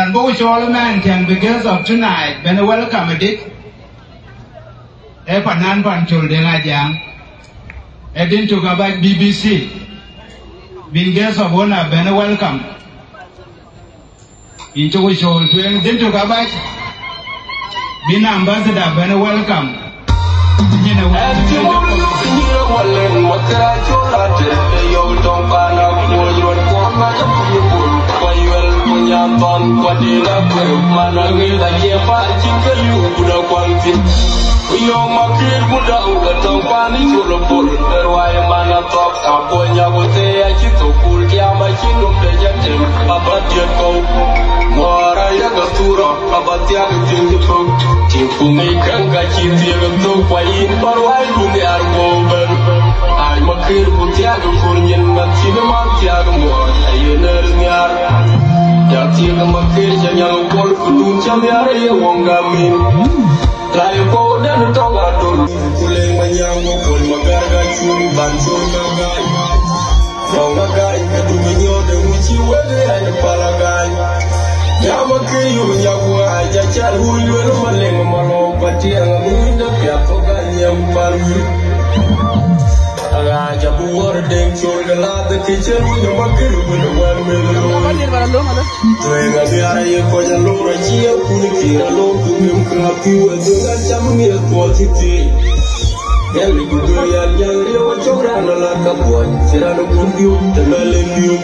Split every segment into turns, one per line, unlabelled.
And both all men can because of tonight. When I welcome it. Panan Panchul Denajang. I didn't talk about BBC. Been guests of honor, Ben welcome. Into which all didn't talk about. Been ambassador, Ben welcome. You know Yo makir muda uga tampani chula pul Erwaya mana top Aponya wote ya chito pul Kiama chindum de jatim Abatia kau Mwara ya gatura Abatia gatingi tuk Timpungi kanga chiti ya gatuk Payin parwai kuni argoben Ay makir mutia gakunyin Matina mantia gamor Ayener nyar Jatia makir janyang pol Kudun chamyara ya wongamin Layo ko dan tonga dul kuleng manyango pol magaga churi banso nagai Tonga gai kadu minyo de uchi wege ay palagai Yama ke yu nyawa aja chal hulu no maleng malo pati ang muinda piato ganyam palu Aga buar deng chol galada kitchen no makir buno wan melo Tuenga biara ye ko jalo rachia kuni kira lo kumim krapi wa dengan jamu ya kuatiti Yali kudu ya rewa chokra na la kapuan Sirano kundium temelenium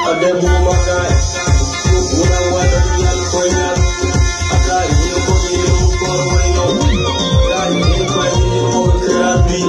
Ade bumakai Kurang wada diyan konya Akai ye ko ye korwayo Akai ye ko ye krapi